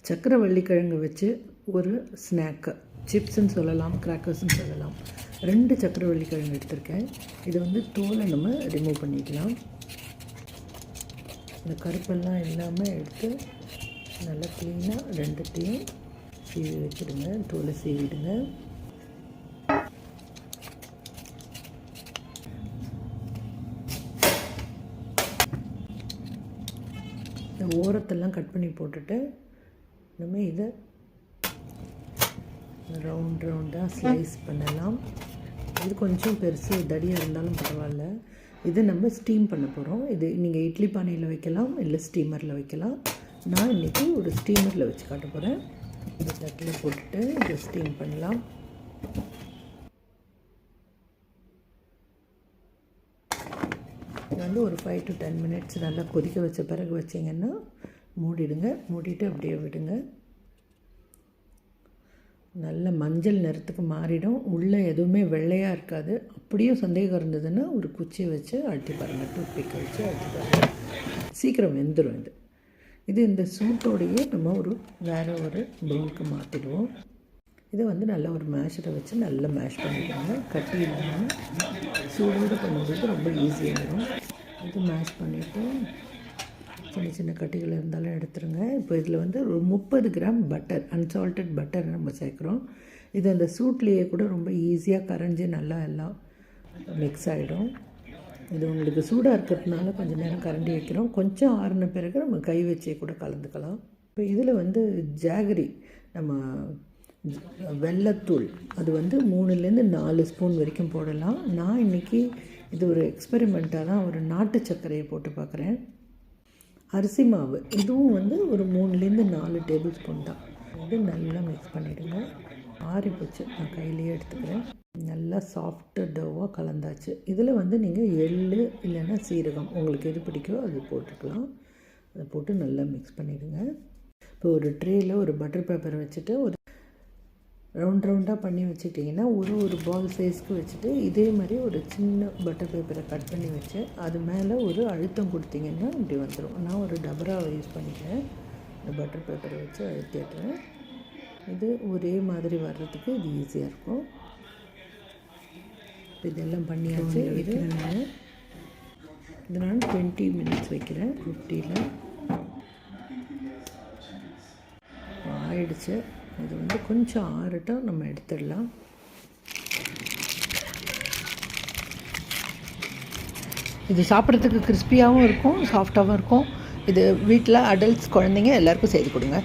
சக்கரவள்ளிக்கிழங்கு வச்சு ஒரு ஸ்நாக்கு, சிப்ஸ்ன்னு சொல்லலாம், கிராக்கர்ஸ்ன்னு சொல்லலாம். 2 சக்கரவள்ளிக்கிழங்கு எடுத்திருக்கேன். இதை வந்து தோலை நம்ம ரிமூவ் பண்ணிக்கலாம். இந்த கருப்பெல்லாம் இல்லாமல் எடுத்து நல்லா க்ளீனாக 2த்தையும் சீவி வச்சுடுங்க. தோலை சீவிடுங்க. இந்த ஓரத்தெல்லாம் கட் பண்ணி போட்டுட்டு நம்ம இதை ரவுண்டாக ஸ்லைஸ் பண்ணலாம். இது கொஞ்சம் பெருசு தடியாக இருந்தாலும் பரவாயில்ல. இதை நம்ம ஸ்டீம் பண்ண போகிறோம். இது நீங்கள் இட்லி பானையில் வைக்கலாம், இல்லை ஸ்டீமரில் வைக்கலாம். நான் இன்றைக்கி ஒரு ஸ்டீமரில் வச்சு காட்ட போகிறேன். இந்த தட்டில் போட்டுட்டு இதை ஸ்டீம் பண்ணலாம். இது வந்து ஒரு 5 to 10 minutes நல்லா கொதிக்க வச்ச பிறகு வச்சிங்கன்னா மூடிடுங்க. மூடிட்டு அப்படியே விடுங்க. நல்ல மஞ்சள் நிறத்துக்கு மாறிடும். உள்ளே எதுவுமே வெள்ளையாக இருக்காது. அப்படியும் சந்தேகம் இருந்ததுன்னா ஒரு குச்சியை வச்சு அழுத்தி பாருங்கள், டூத்பிக்கை வச்சு அழுத்தி பாருங்கள். சீக்கிரம் வெந்துடும். இது இந்த சூட்டோடையே நம்ம வேறு ஒரு பவுலுக்கு மாற்றிடுவோம். இதை வந்து நல்லா ஒரு மேஷரை வச்சு நல்லா மேஷ் பண்ணிடுவாங்க. கட்டி இல்லாமல் சூடோடு பண்ணும்போது ரொம்ப ஈஸியாகிடும். இது மேஷ் பண்ணிவிட்டு சின்ன சின்ன கட்டிகள் இருந்தாலும் எடுத்துருங்க. இப்போ இதில் வந்து ஒரு 30 கிராம் பட்டர், அன்சால்டட் பட்டர் நம்ம சேர்க்குறோம். இது அந்த சூட்லேயே கூட ரொம்ப ஈஸியாக கரைஞ்சி நல்லா எல்லாம் மிக்ஸ் ஆகிடும். இது உங்களுக்கு சூடாக இருக்கிறதுனால கொஞ்சம் நேரம் கரண்டி வைக்கிறோம். கொஞ்சம் ஆறின பிறகு நம்ம கை வச்சே கூட கலந்துக்கலாம். இப்போ இதில் வந்து ஜாகரி, நம்ம வெல்லத்தூள், அது வந்து 3லேருந்து 4 ஸ்பூன் வரைக்கும் போடலாம். நான் இன்றைக்கி இது ஒரு எக்ஸ்பெரிமெண்ட்டாக தான் ஒரு நாட்டு சர்க்கரையை போட்டு பார்க்குறேன். அரிசி மாவு, இதுவும் வந்து ஒரு 3லேருந்து 4 டேபிள் ஸ்பூன் தான். இது நல்லா மிக்ஸ் பண்ணிவிடுங்க. ஆறி போச்சு, நான் கையிலேயே எடுத்துக்கிறேன். நல்லா சாஃப்ட்டு டவ்வாக கலந்தாச்சு. இதில் வந்து நீங்கள் எள்ளு இல்லைன்னா சீரகம், உங்களுக்கு எது பிடிக்கோ அது போட்டுக்கலாம். அதை போட்டு நல்லா மிக்ஸ் பண்ணிவிடுங்க. இப்போ ஒரு ட்ரேயில் ஒரு பட்டர் பேப்பரை வச்சுட்டு ஒரு ரவுண்டாக பண்ணி வச்சுக்கிட்டிங்கன்னா ஒரு பால் சைஸ்க்கு வச்சுட்டு இதே மாதிரி ஒரு சின்ன பட்டர் பேப்பரை கட் பண்ணி வச்சு அது மேலே ஒரு அழுத்தம் கொடுத்திங்கன்னா இப்படி வந்துடும். நான் ஒரு டபராவை யூஸ் பண்ணிக்கிறேன். இந்த பட்டர் பேப்பரை வச்சு அழுத்திடுறேன். இது ஒரே மாதிரி வர்றதுக்கு இது ஈஸியாக இருக்கும். இதெல்லாம் பண்ணியாச்சு. இது நான் 20 minutes வைக்கிறேன். 50ல் ஆயிடுச்சு. இது வந்து கொஞ்சம் ஆறட்டும், நம்ம எடுத்துடலாம். இது சாப்பிட்றதுக்கு கிறிஸ்பியாகவும் இருக்கும், சாஃப்டாகவும் இருக்கும். இது வீட்டில் அடல்ட்ஸ், குழந்தைங்க எல்லாருக்கும் செய்து கொடுங்க.